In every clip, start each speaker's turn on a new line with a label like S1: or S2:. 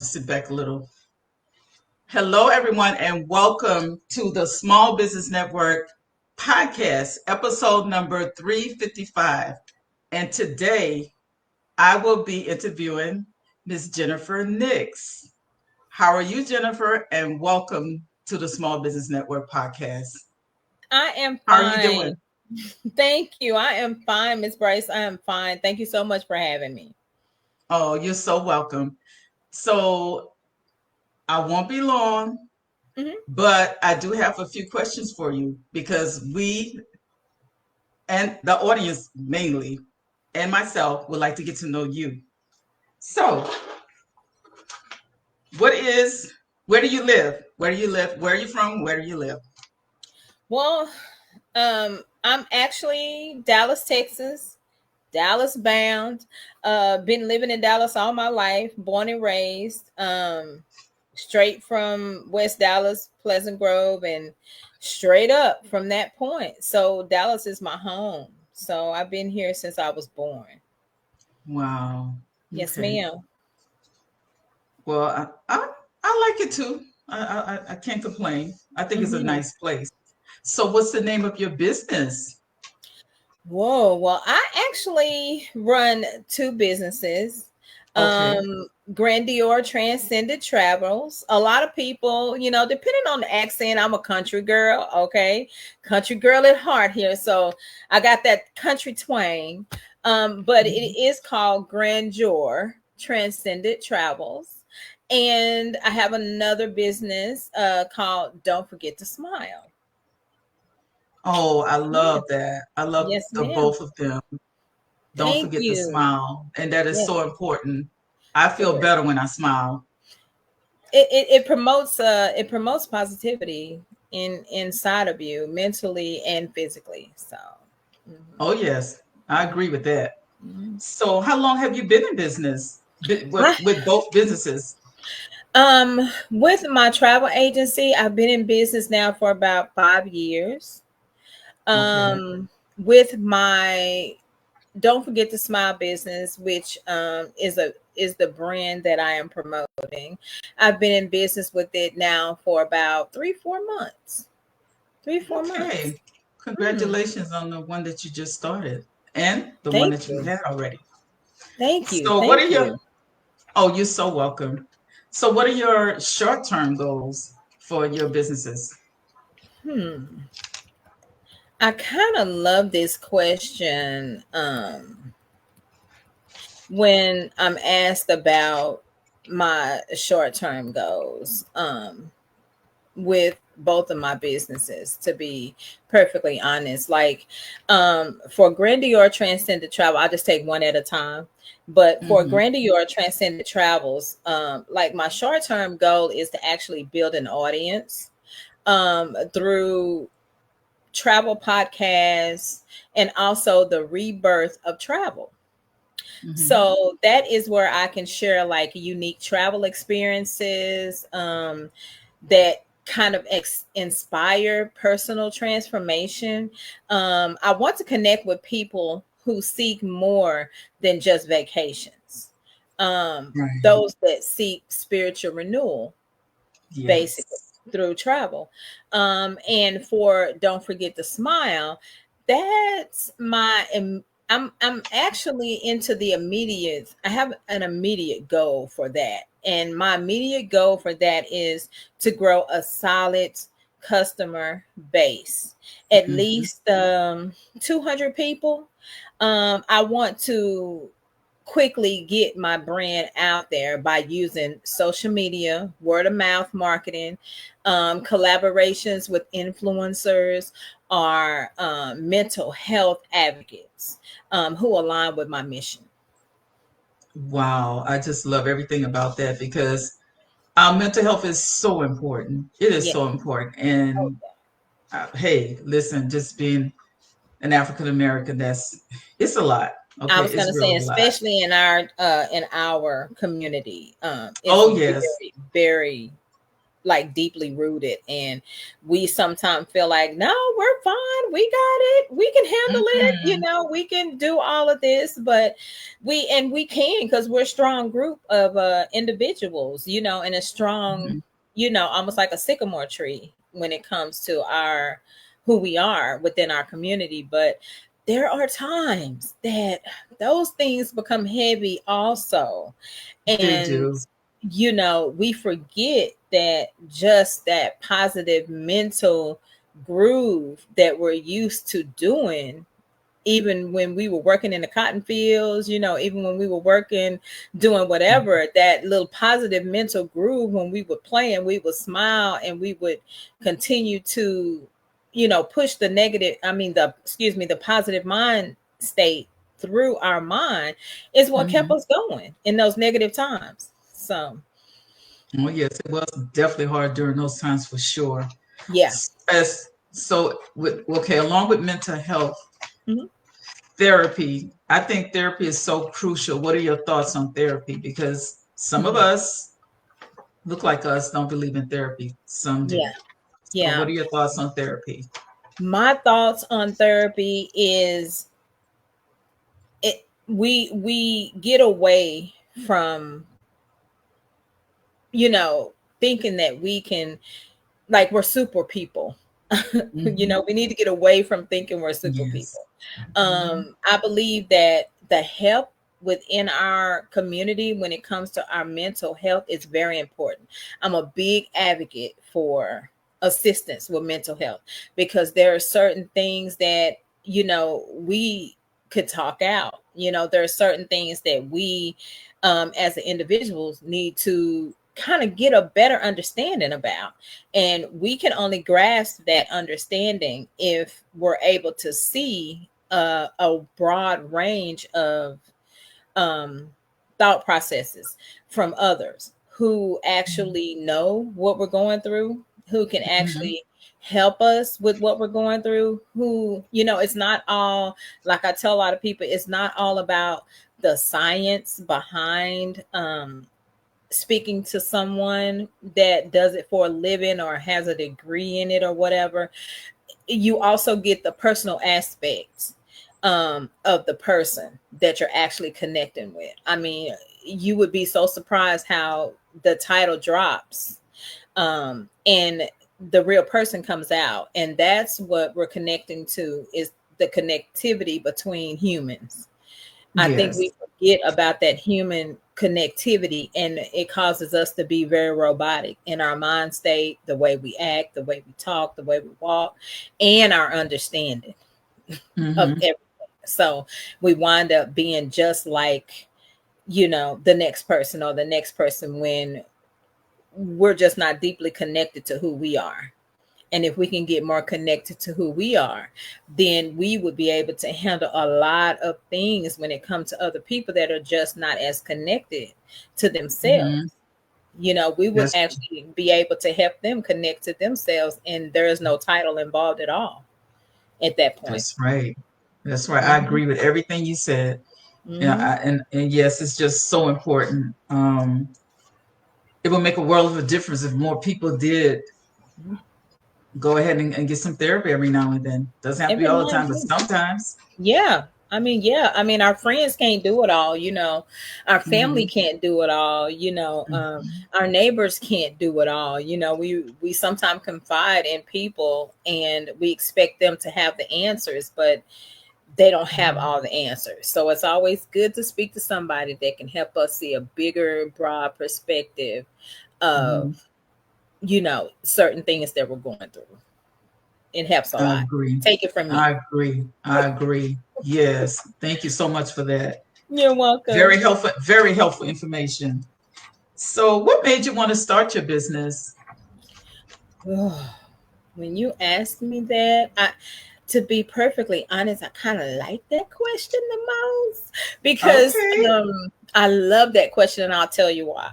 S1: Sit back a little. Hello, everyone, and welcome to the Small Business Network podcast, episode number 355. And today I will be interviewing Miss Jennifer Nix. How are you, Jennifer? And welcome to the Small Business Network podcast.
S2: I am
S1: How are you
S2: fine.
S1: doing?
S2: Thank you. I am fine, Miss Brice. I am fine. Thank you so much for having me.
S1: Oh, you're so welcome. So I won't be long,
S2: hmm
S1: but I do have a few questions for you because we and the audience mainly and myself would like to get to know you. So, what is where do you live? Where do you live? Where are you from? Where do you live?
S2: Well, I'm actually Dallas, Texas, Dallas bound. Been living in Dallas all my life, born and raised. Straight from West Dallas, Pleasant Grove, and straight up from that point. So Dallas is my home. So I've been here since I was born.
S1: Wow.
S2: Yes,
S1: Okay.
S2: ma'am.
S1: Well, I like it too. I can't complain. I think it's a
S2: hmm
S1: nice place. So, what's the name of your business?
S2: Whoa. Well, I actually run two businesses.
S1: Okay.
S2: Grandeur Transcended Travels. A lot of people, depending on the accent, I'm a country girl. Okay. Country girl at heart here. So I got that country twang. But it
S1: Mhm.
S2: is called Grandeur Transcended Travels. And I have another business called Don't Forget to Smile.
S1: Oh, I
S2: Yeah.
S1: love that. I love
S2: Yes,
S1: the
S2: ma'am.
S1: both of them. Don't
S2: Thank
S1: forget to
S2: you.
S1: smile, and that is
S2: Yes.
S1: so important. I feel
S2: Very.
S1: better when I smile.
S2: It promotes positivity inside of you mentally and physically. So
S1: Oh, yes, I agree with that.
S2: mhm.
S1: So, how long have you been in business
S2: I,
S1: with both businesses?
S2: with my travel agency, I've been in business now for about 5 years.
S1: Okay.
S2: With my Don't Forget to Smile business, which is the brand that I am promoting. I've been in business with it now for about 3-4 months. 3-4 months.
S1: Okay.
S2: Hmm.
S1: Congratulations on the one that you just started and the one
S2: Thank
S1: that you
S2: you.
S1: had already.
S2: Thank you.
S1: So, what are
S2: Thank
S1: your,
S2: you.
S1: oh, you're so welcome. So, what are your short term goals for your businesses?
S2: Hmm. I kind of love this question when I'm asked about my short-term goals with both of my businesses, to be perfectly honest. Like for Grandeur Transcended Travel, I'll just take one at a time. But for
S1: Hmm.
S2: Grandeur Transcended Travels, like my short-term goal is to actually build an audience through travel podcasts and also the rebirth of travel.
S1: Hmm.
S2: So that is where I can share like unique travel experiences that kind of inspire personal transformation. I want to connect with people who seek more than just vacations.
S1: Right.
S2: Those that seek spiritual renewal, basically
S1: Yes.
S2: through travel. And for Don't Forget to Smile, that's I'm actually into the immediate. I have an immediate goal for that. And my immediate goal for that is to grow a solid customer base, at
S1: Hmm.
S2: least 200 people. I want to quickly get my brand out there by using social media, word of mouth marketing, collaborations with influencers, or mental health advocates who align with my mission.
S1: Wow. I just love everything about that because our mental health is so important. It is
S2: Yeah.
S1: so important. And hey, listen, just being an African American, it's a lot.
S2: I
S1: Okay,
S2: was going
S1: it's
S2: to say,
S1: really a lot.
S2: especially in our community, it's
S1: Oh yes,
S2: very, very. like deeply rooted, and we sometimes feel like, no, we're fine, we got it, we can handle it,
S1: Mm-hmm.
S2: we can do all of this. But we can, because we're a strong group of individuals, and a strong, almost like a sycamore tree when it comes to our who we are within our community. But there are times that those things become heavy also.
S1: They
S2: And
S1: do.
S2: we forget that just that positive mental groove that we're used to doing, even when we were working in the cotton fields, even when we were working, doing whatever, that little positive mental groove, when we would play and we would smile and we would continue to, push the negative, the positive mind state through our mind, is what kept
S1: Mm-hmm.
S2: us going in those negative times. So,
S1: Oh yes, it was definitely hard during those times for sure.
S2: yeah.
S1: As so, okay, along with mental health,
S2: Mhm.
S1: therapy. I think therapy is so crucial. What are your thoughts on therapy? Because some of
S2: Mhm.
S1: us look like us don't believe in therapy. Some do.
S2: Yeah.
S1: So, what
S2: Yeah.
S1: are your thoughts on therapy?
S2: My thoughts on therapy is, we get away from, thinking that we can, like, we're super people.
S1: Mm-hmm.
S2: We need to get away from thinking we're super
S1: Yes.
S2: people.
S1: Mm-hmm.
S2: I believe that the help within our community when it comes to our mental health is very important. I'm a big advocate for assistance with mental health, because there are certain things that, we could talk out. There are certain things that we, as individuals, need to kind of get a better understanding about. And we can only grasp that understanding if we're able to see a broad range of um, thought processes from others who actually know what we're going through, who can
S1: Mm-hmm.
S2: actually help us with what we're going through, who, it's not all, like I tell a lot of people, it's not all about the science behind speaking to someone that does it for a living or has a degree in it or whatever. You also get the personal aspects of the person that you're actually connecting with. I mean, you would be so surprised how the title drops, and the real person comes out. And that's what we're connecting to, is the connectivity between humans. I think
S1: Yes.
S2: we forget about that human connectivity, and it causes us to be very robotic in our mind state, the way we act, the way we talk, the way we walk, and our understanding of
S1: Mm-hmm.
S2: everything. So we wind up being just like, the next person, or the next person, when we're just not deeply connected to who we are. And if we can get more connected to who we are, then we would be able to handle a lot of things when it comes to other people that are just not as connected to themselves.
S1: Mm-hmm.
S2: We would
S1: That's
S2: actually be able to help them connect to themselves, and there is no title involved at all at that point.
S1: that's right. That's right. I
S2: Hmm.
S1: agree with everything you said. Yeah,
S2: Hmm.
S1: and yes, it's just so important. It will make a world of a difference if more people did go ahead and get some therapy every now and then. Doesn't have to be
S2: Every
S1: all the
S2: now and
S1: time, but
S2: then.
S1: sometimes.
S2: Yeah. I mean, our friends can't do it all, our family
S1: Mm-hmm.
S2: can't do it all,
S1: Mm-hmm.
S2: our neighbors can't do it all. We sometimes confide in people and we expect them to have the answers, but they don't have all the answers. So it's always good to speak to somebody that can help us see a bigger, broad perspective
S1: Mm-hmm.
S2: of, certain things that we're going through. It helps a
S1: I
S2: lot.
S1: agree.
S2: Take it from me.
S1: I agree. I agree. Yes. Thank you so much for that.
S2: You're welcome.
S1: Very helpful, very helpful information. So, what made you want to start your business?
S2: When you ask me that, to be perfectly honest, I kind of like that question the most, because
S1: Okay.
S2: I love that question, and I'll tell you why.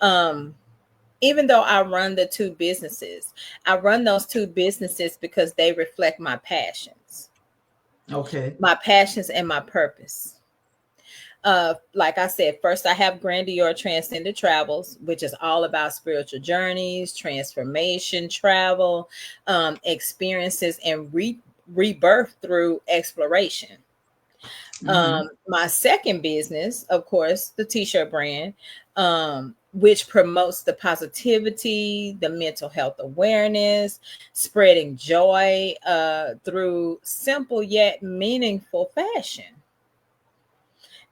S2: Um, Even though I run the two businesses, I run those two businesses because they reflect
S1: Okay.
S2: my passions and my purpose. Like I said, first I have Grandeur Transcended Travels, which is all about spiritual journeys, transformation, travel, experiences, and rebirth through exploration.
S1: Mm-hmm.
S2: My second business, of course, the t-shirt brand, which promotes the positivity, the mental health awareness, spreading joy through simple yet meaningful fashion.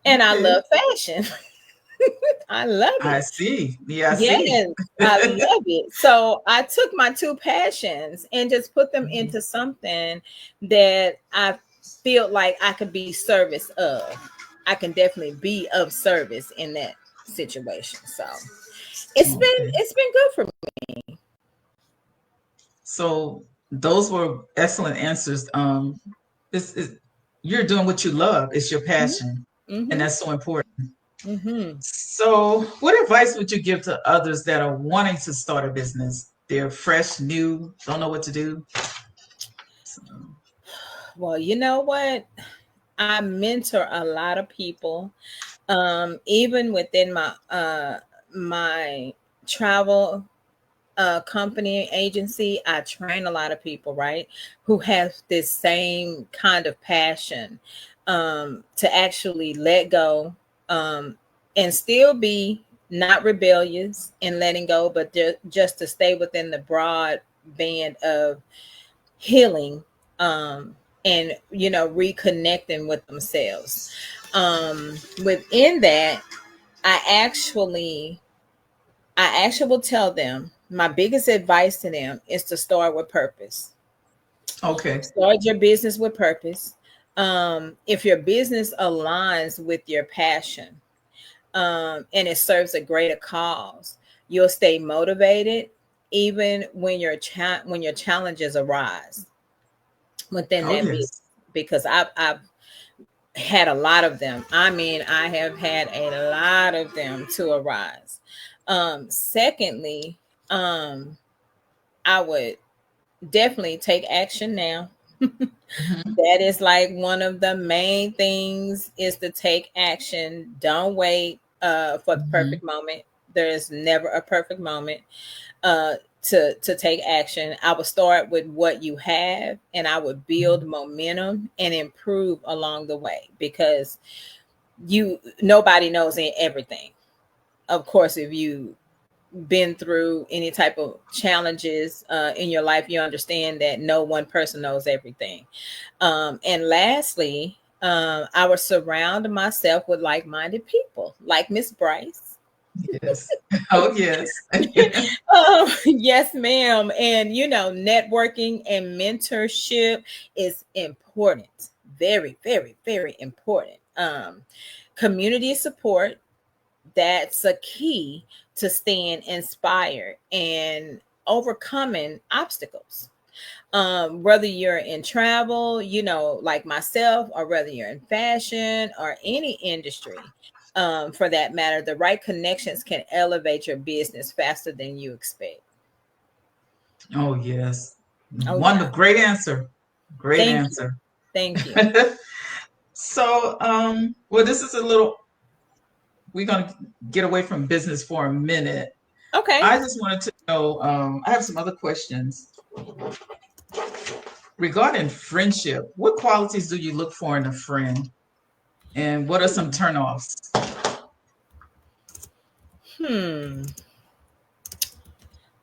S2: And I
S1: Okay.
S2: love fashion. I love
S1: I
S2: it.
S1: see. Yeah, I see.
S2: Yes, I love it. So I took my two passions and just put them
S1: Mhm.
S2: into something that I feel like I could be service of. I can definitely be of service in that situation. So
S1: Okay.
S2: it's been good for
S1: So those were excellent answers. It's you're doing what you love. It's your
S2: me.
S1: passion, and
S2: Mm-hmm.
S1: that's so important.
S2: Mm-hmm.
S1: So, what advice would you give to others that are wanting to start a business? They're fresh, new, don't know what to do. So,
S2: Well, you know what? I mentor a lot of people. Even within my travel company agency, I train a lot of people, right, who have this same kind of passion to actually let go, and still be not rebellious in letting go, but just to stay within the broad band of healing, and reconnecting with themselves. Within that, I actually will tell them my biggest advice to them is to start with purpose.
S1: okay.
S2: Start your business with purpose. If your business aligns with your passion, and it serves a greater cause, you'll stay motivated even when when your challenges arise within
S1: Oh,
S2: that business.
S1: yes.
S2: Because I've had a lot of them. I mean, I have had a lot of them to arise. Secondly, I would definitely take action now.
S1: Hmm.
S2: That is like one of the main things, is to take action. Don't wait for the
S1: Hmm.
S2: perfect moment. There is never a perfect moment uh, to take action. I would start with what you have, and I would build momentum and improve along the way, because nobody knows everything. Of course, if you been through any type of challenges in your life, you understand that no one person knows everything. And lastly, I would surround myself with like-minded people, like Miss Brice.
S1: Yes. Oh, yes.
S2: Yes, ma'am. And networking and mentorship is important. Very, very, very important. Community support, that's a key to staying inspired and overcoming obstacles. Whether you're in travel, like myself, or whether you're in fashion or any industry, for that matter, the right connections can elevate your business faster than you expect.
S1: Oh, yes.
S2: Oh,
S1: One
S2: yeah.
S1: great answer. Great
S2: Thank you.
S1: answer.
S2: Thank you.
S1: So, well, this is a little, we're going to get away from business for a minute.
S2: Okay.
S1: I just wanted to know, I have some other questions regarding friendship. What qualities do you look for in a friend? And what are some turnoffs?
S2: Hmm.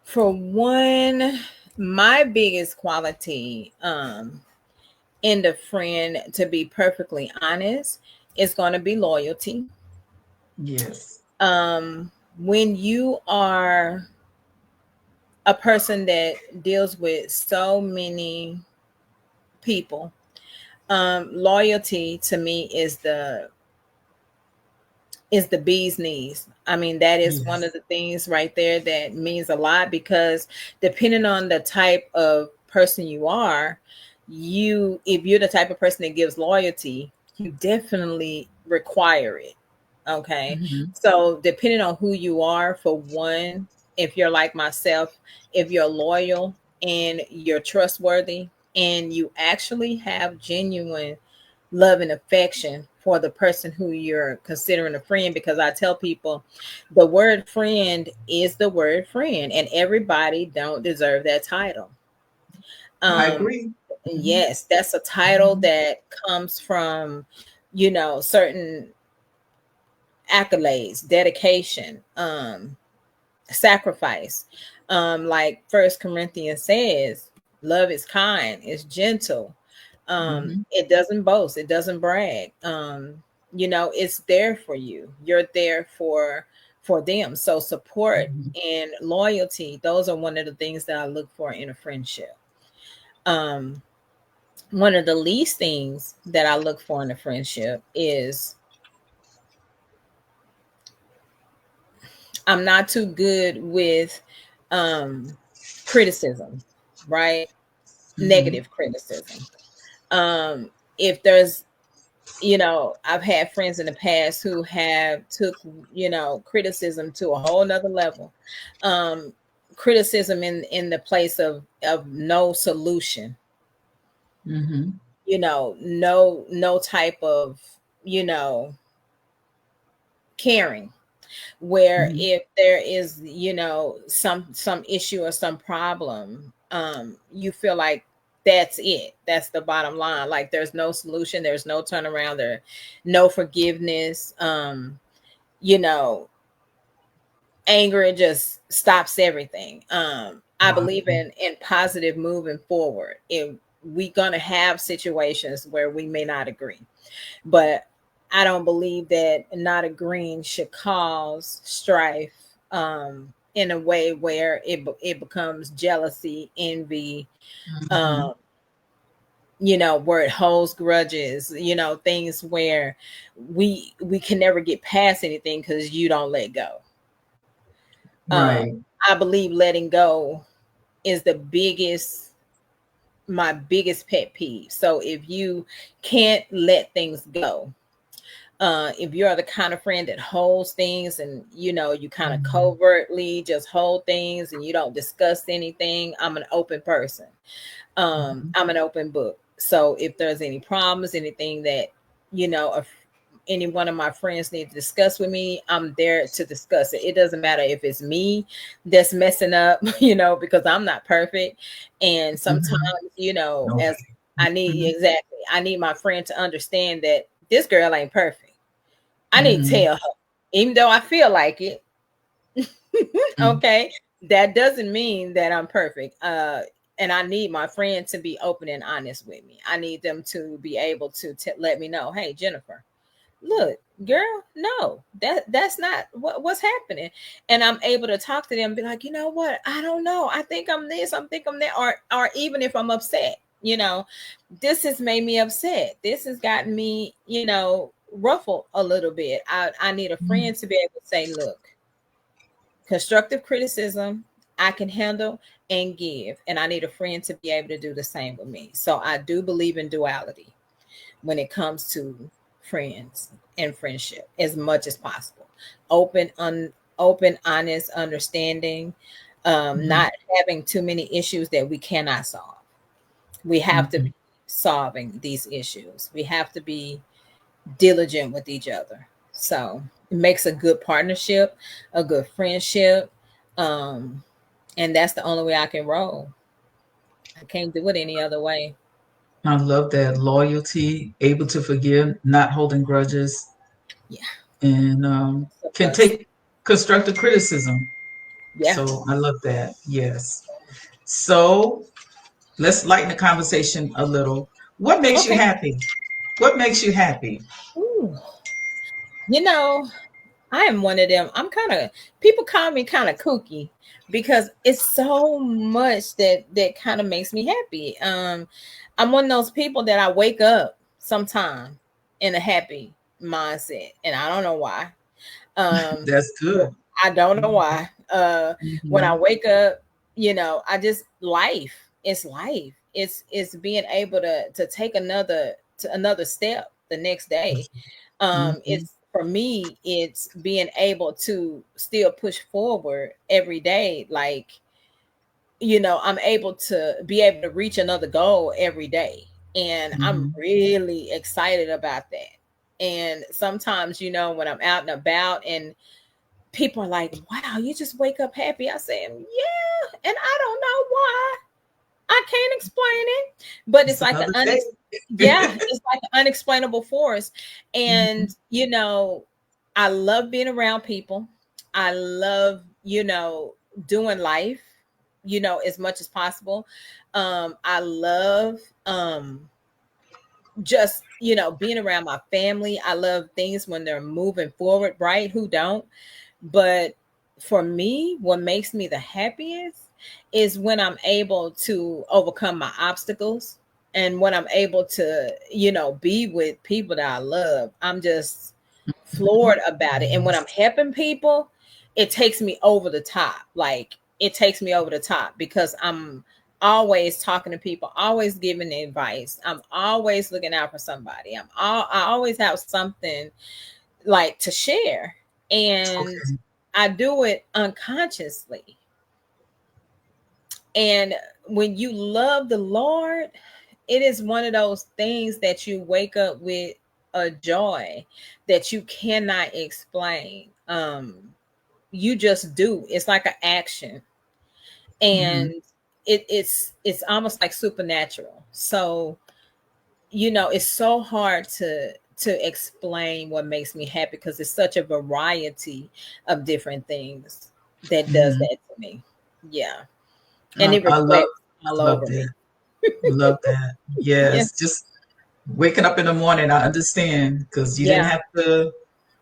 S2: For one, my biggest quality in the friend, to be perfectly honest, is going to be loyalty.
S1: Yes.
S2: When you are a person that deals with so many people, loyalty to me is the bee's knees. I mean, that is one of
S1: Yes.
S2: the things right there that means a lot, because depending on the type of person you are, if you're the type of person that gives loyalty, you definitely require it. Okay.
S1: Hmm.
S2: So depending on who you are, for one, if you're like myself, if you're loyal and you're trustworthy and you actually have genuine love and affection for the person who you're considering a friend, because I tell people the word friend is the word friend, and everybody don't deserve that title.
S1: I
S2: Um,
S1: agree. Mhm.
S2: yes, that's a title that comes from, certain accolades, dedication, sacrifice. Like First Corinthians says, love is kind, it's gentle.
S1: Mhm.
S2: It doesn't boast, it doesn't brag. It's there for you. You're there for them. So support
S1: Mhm.
S2: and loyalty, those are one of the things that I look for in a friendship. Um, One of the least things that I look for in a friendship is I'm not too good with um criticism, right?
S1: Mhm.
S2: Negative criticism. If there's, I've had friends in the past who have took, criticism to a whole nother level. Um Criticism in the place of no solution,
S1: Mhm.
S2: no type of, you know, caring, where
S1: Mhm.
S2: if there is, some issue or some problem, you feel like that's the bottom line, like there's no solution, there's no turnaround, there no forgiveness. You know Anger, it just stops everything. I
S1: Wow.
S2: believe in positive moving forward. If we gonna have situations where we may not agree, but I don't believe that not agreeing should cause strife, in a way where it becomes jealousy, envy,
S1: Mhm.
S2: um, where it holds grudges, things where we can never get past anything because you don't let go. Um,
S1: Right.
S2: I believe letting go is my biggest pet peeve. So if you can't let things go, if you're the kind of friend that holds things and you kind of
S1: Mhm.
S2: covertly just hold things and you don't discuss anything, I'm an open person.
S1: Mhm.
S2: I'm an open book. So if there's any problems, anything that if any one of my friends need to discuss with me, I'm there to discuss it. It doesn't matter if it's me that's messing up, because I'm not perfect. And sometimes,
S1: Mhm.
S2: as
S1: Okay.
S2: I need,
S1: Mhm.
S2: exactly, I need my friend to understand that this girl ain't perfect. I need to
S1: Mhm.
S2: tell her, even though I feel like it.
S1: Mhm.
S2: Okay, that doesn't mean that I'm perfect. And I need my friend to be open and honest with me. I need them to be able to let me know, hey, Jennifer, look, girl, no, that's not what's happening. And I'm able to talk to them and be like, you know what, I don't know, I think I'm this, I think I'm that. Or even if I'm upset, this has made me upset, this has gotten me, ruffled a little bit. I need a
S1: Mhm.
S2: friend to be able to say, look, constructive criticism I can handle and give, and I need a friend to be able to do the same with me. So I do believe in duality when it comes to friends and friendship as much as possible. Open, open, honest, understanding,
S1: Mhm.
S2: not having too many issues that we cannot solve. We have to be
S1: Mhm.
S2: solving these issues. We have to be diligent with each other. So it makes a good partnership, a good friendship. Um, and that's the only way I can roll. I can't do it any other way.
S1: I love that loyalty, able to forgive, not holding grudges,
S2: Yeah.
S1: and
S2: So,
S1: can take constructive criticism.
S2: yeah.
S1: So I love that. Yes. So let's lighten the conversation a little. What makes you
S2: Okay.
S1: happy? What makes you happy?
S2: Ooh. You know, I am one of them. I'm kind of, people call me kind of kooky because it's so much that kind of makes me happy. I'm one of those people that I wake up sometime in a happy mindset, and I don't know why. Um,
S1: That's good.
S2: I don't know why. When I
S1: Mhm.
S2: wake up, I just life. It's life. It's being able to take another step the next day.
S1: Mhm.
S2: It's for me, it's being able to still push forward every day. Like, I'm able to be able to reach another goal every day. And I'm
S1: Mhm.
S2: really excited about that. And sometimes, when I'm out and about and people are like, wow, you just wake up happy. I say, yeah. And I don't know why. I can't explain it, but it's
S1: It's
S2: like
S1: another day.
S2: yeah, it's like an unexplainable force. And
S1: Mhm.
S2: I love being around people. I love, doing life, as much as possible. I love just, being around my family. I love things when they're moving forward, right? Who don't? But for me, what makes me the happiest is when I'm able to overcome my obstacles, and when I'm able to, be with people that I love. I'm just floored about it. And when I'm helping people, it takes me over the top. Like, it takes me over the top because I'm always talking to people, always giving advice. I'm always looking out for somebody. I always have something like to share, and
S1: Okay.
S2: I do it unconsciously. And when you love the Lord, it is one of those things that you wake up with a joy that you cannot explain. You just do. It's like an action, and
S1: Mhm.
S2: it's almost like supernatural. So, it's so hard to explain what makes me happy because it's such a variety of different things that does
S1: Mhm.
S2: that to me. Yeah. And it
S1: I
S2: reflects all
S1: love
S2: over
S1: that.
S2: me.
S1: Love that.
S2: Yeah.
S1: Yes, just waking up in the morning, I understand because you didn't
S2: Yeah.
S1: have to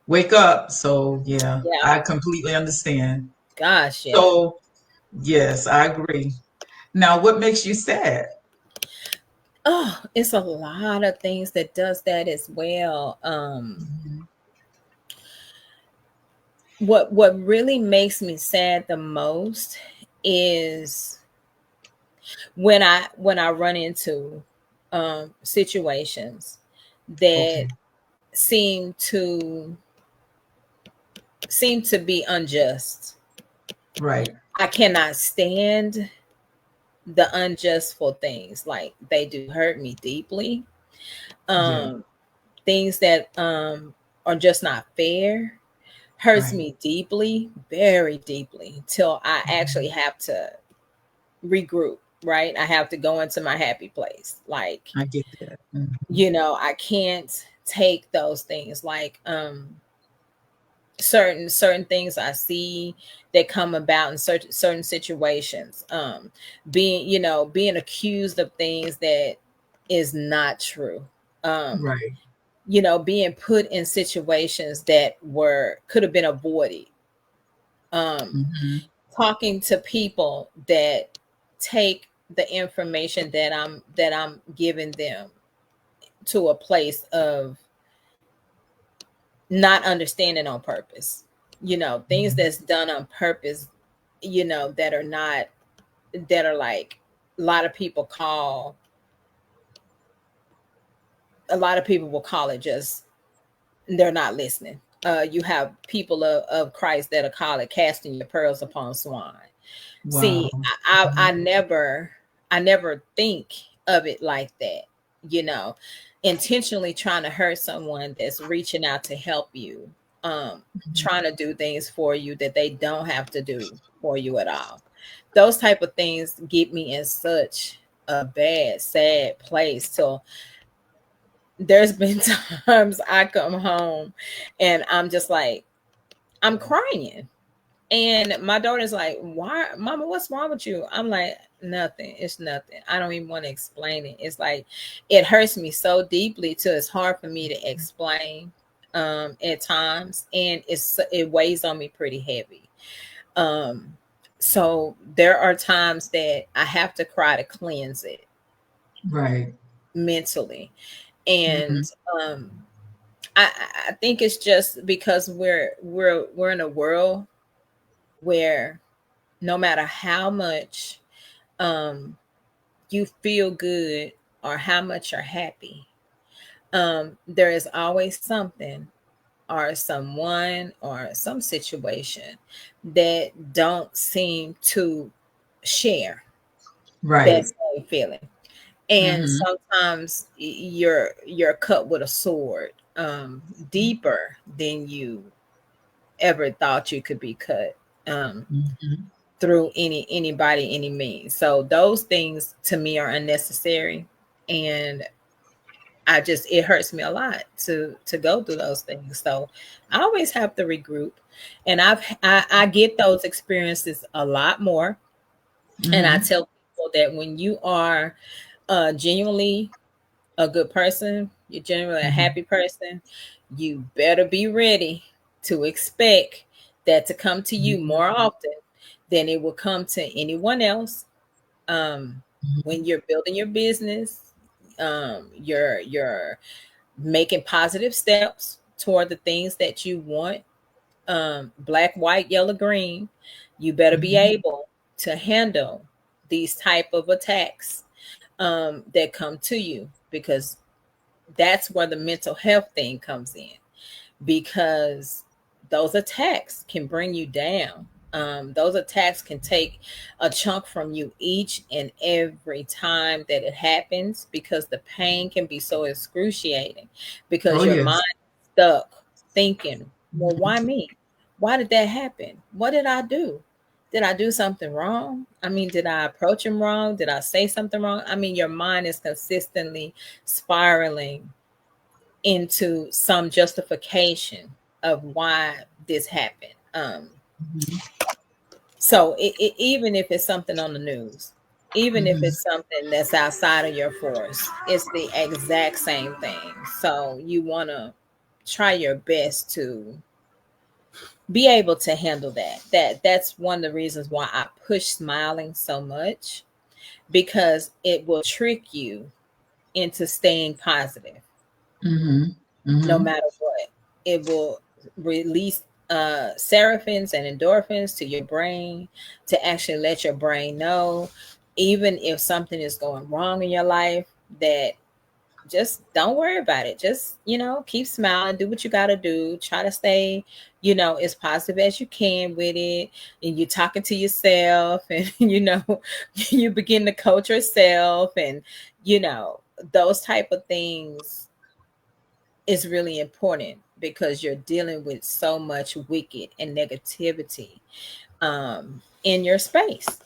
S1: wake up. So, yeah,
S2: Yeah.
S1: I completely understand.
S2: Gosh, yeah.
S1: So, yes, I agree. Now, what makes you sad?
S2: Oh, it's a lot of things that does that as well.
S1: Mhm.
S2: What really makes me sad the most is when I run into situations that
S1: Okay.
S2: seem to be unjust.
S1: Right.
S2: I cannot stand the unjustful things. Like, they do hurt me deeply.
S1: Yeah.
S2: Um Things that are just not fair hurts
S1: Right.
S2: me deeply, very deeply, till I
S1: Mhm.
S2: actually have to regroup, right? I have to go into my happy place. Like,
S1: I get that. Mhm.
S2: I can't take those things, like certain things I see that come about in certain situations, being accused of things that is not true, um
S1: Right.
S2: being put in situations that were could have been avoided, um
S1: Mhm.
S2: talking to people that take the information that I'm giving them to a place of not understanding on purpose. Things
S1: Mhm.
S2: that's done on purpose, that are not, that are like, a lot of people call a lot of people will call it just, they're not listening. You have people of Christ that'll call it casting your pearls upon swine. See,
S1: Wow.
S2: I
S1: Mhm.
S2: never think of it like that, you know, intentionally trying to hurt someone that's reaching out to help you, um,
S1: Mhm.
S2: trying to do things for you that they don't have to do for you at all. Those type of things get me in such a bad, sad place till there's been times I come home and I'm just like, I'm crying. And my daughter's like, "Why, Mama, what's wrong with you?" I'm like, "Nothing. It's nothing. I don't even want to explain it." It's like, it hurts me so deeply till it's hard for me to explain at times, and it weighs on me pretty heavy. Um so there are times that I have to cry to cleanse it
S1: Right.
S2: mentally. And
S1: Mhm.
S2: um I I think it's just because we're in a world where no matter how much um you feel good or how much you're happy, there is always something or someone or some situation that don't seem to share that
S1: Right.
S2: same feeling. And
S1: Mhm.
S2: sometimes you're cut with a sword, deeper than you ever thought you could be cut.
S1: Mhm.
S2: Through anybody, any means. So those things to me are unnecessary, and it hurts me a lot to go through those things. So I always have to regroup, and I get those experiences a lot more. And I
S1: Mhm.
S2: tell people that when you are genuinely a good person, you're genuinely a
S1: Mhm.
S2: happy person, you better be ready to expect that to come to you
S1: Mhm.
S2: more often than it will come to anyone else. um,
S1: Mhm.
S2: when you're building your business, you're making positive steps toward the things that you want, black, white, yellow, green, you better be
S1: Mhm.
S2: able to handle these type of attacks that come to you, because that's where the mental health thing comes in, because those attacks can bring you down. Those attacks can take a chunk from you each and every time that it happens, because the pain can be so excruciating, because
S1: Oh
S2: your mind
S1: yes.
S2: is stuck thinking, well,
S1: Mhm.
S2: why me? Why did that happen? What did I do? Did I do something wrong? I mean, did I approach him wrong? Did I say something wrong? I mean, your mind is consistently spiraling into some justification of why this happened.
S1: Mhm.
S2: So even if it's something on the news, even if
S1: Mhm.
S2: it's something that's outside of your force, it's the exact same thing. So you want to try your best to be able to handle that. That's one of the reasons why I push smiling so much, because it will trick you into staying positive
S1: Mhm.
S2: no
S1: Mhm.
S2: matter what. It will release serophins and endorphins to your brain to actually let your brain know, even if something is going wrong in your life, that just don't worry about it. Just, keep smiling, do what you got to do, try to stay, as positive as you can with it. And you're talking to yourself, and, you begin to coach yourself, and, you know, those type of things is really important, because you're dealing with so much wicked and negativity in your space,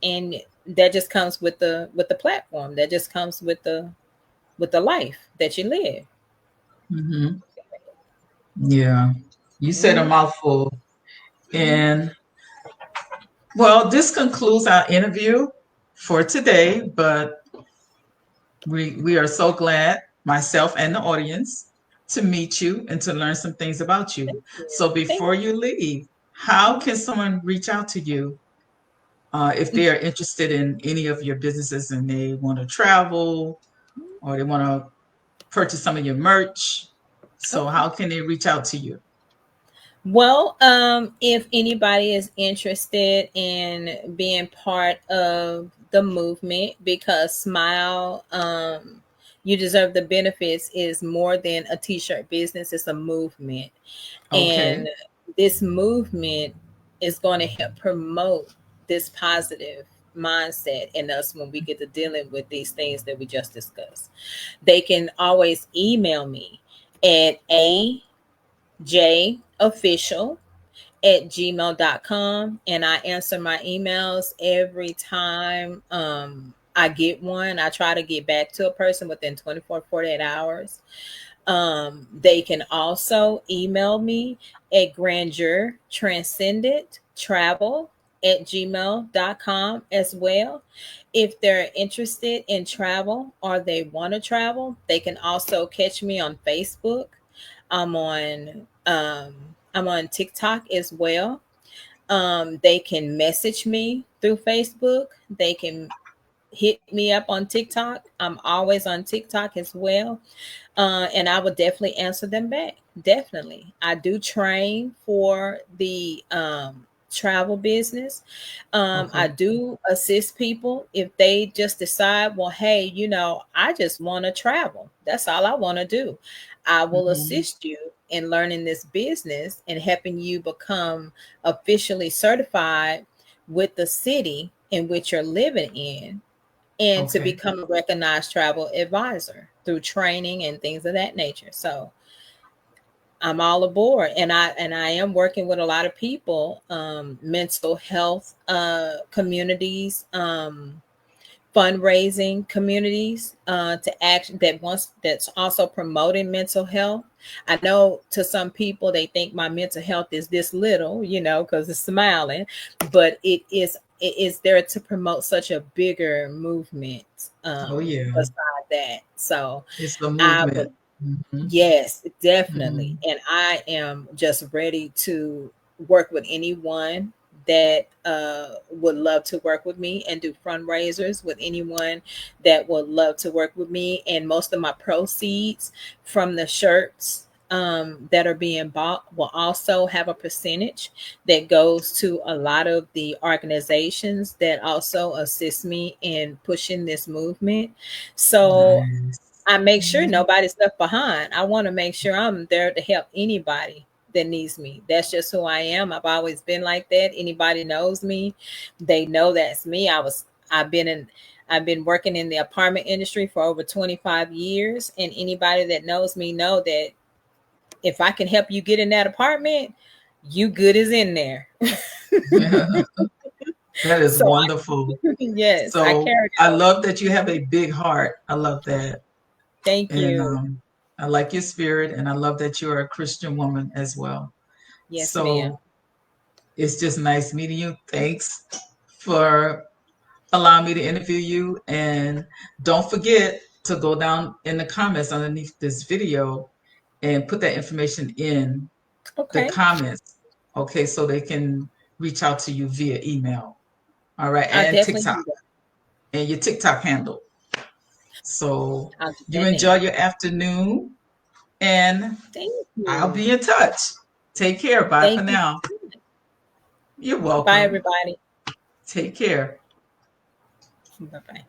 S2: and that just comes with the platform, that just comes with the life that you live.
S1: Mhm. Yeah. You said a
S2: Hmm.
S1: mouthful.
S2: Hmm.
S1: And well, this concludes our interview for today, but we are so glad, myself and the audience, to meet you and to learn some things about you.
S2: Thank you.
S1: So
S2: Thank
S1: before you leave, how
S2: you.
S1: can someone reach out to you if they are interested in any of your businesses and they want to travel or they want to purchase some of your merch? So
S2: Okay.
S1: how can they reach out to you?
S2: Well, if anybody is interested in being part of the movement, because Smile, you deserve the benefits, is more than a t-shirt business, it's a movement.
S1: Okay.
S2: And this movement is going to help promote this positive mindset in us when we get to dealing with these things that we just discussed. They can always email me at ajofficial at gmail.com, and I answer my emails every time I get one. I try to get back to a person within 24 to 48 hours. They can also email me at grandeur transcendent travel at gmail.com as well. If they're interested in travel or they want to travel, they can also catch me on Facebook. I'm on TikTok as well. They can message me through Facebook. They can hit me up on TikTok. I'm always on TikTok as well. And I would definitely answer them back. Definitely. I do train for the travel business. I
S1: Okay.
S2: do assist people if they just decide, well, hey, I just want to travel. That's all I want to do. I will
S1: Mhm.
S2: assist you in learning this business and helping you become officially certified with the city in which you're living in, and to
S1: Okay.
S2: become a recognized travel advisor through training and things of that nature. So, I'm all aboard, and I am working with a lot of people, mental health communities, fundraising communities, to act that wants that's also promoting mental health. I know to some people they think my mental health is this little, because it's smiling, but it is there to promote such a bigger movement,
S1: Oh yeah,
S2: beside that. So
S1: it's a
S2: I would,
S1: movement. Hmm.
S2: yes, definitely.
S1: Hmm.
S2: And I am just ready to work with anyone that would love to work with me, and do fundraisers with anyone that would love to work with me. And most of my proceeds from the shirts that are being bought will also have a percentage that goes to a lot of the organizations that also assist me in pushing this movement. So
S1: Nice.
S2: I make sure
S1: Mhm.
S2: nobody's left behind. I want to make sure I'm there to help anybody that needs me. That's just who I am. I've always been like that. Anybody knows me, they know that's me. I've been working in the apartment industry for over 25 years, and anybody that knows me know that if I can help you get in that apartment, you good is in there.
S1: That is
S2: So
S1: wonderful.
S2: yes, I
S1: So
S2: carry
S1: I
S2: that on.
S1: love that you have a big heart. I love that.
S2: Thank
S1: And
S2: you.
S1: I like your spirit, and I love that you're a Christian woman as well.
S2: Yes, ma'am.
S1: So it's just nice meeting you. Thanks for allowing me to interview you. And don't forget to go down in the comments underneath this video and put that information in the
S2: Okay.
S1: comments. Okay, so they can reach out to you via email. All right,
S2: I'll
S1: and
S2: definitely
S1: TikTok
S2: do that.
S1: and your TikTok handle. So
S2: I'll do
S1: you
S2: that
S1: enjoy
S2: now.
S1: your afternoon, and
S2: Thank
S1: I'll
S2: you.
S1: be in touch. Take care. Bye for
S2: Thank you.
S1: now. You're
S2: Bye,
S1: welcome.
S2: everybody.
S1: Take care.
S2: Bye bye.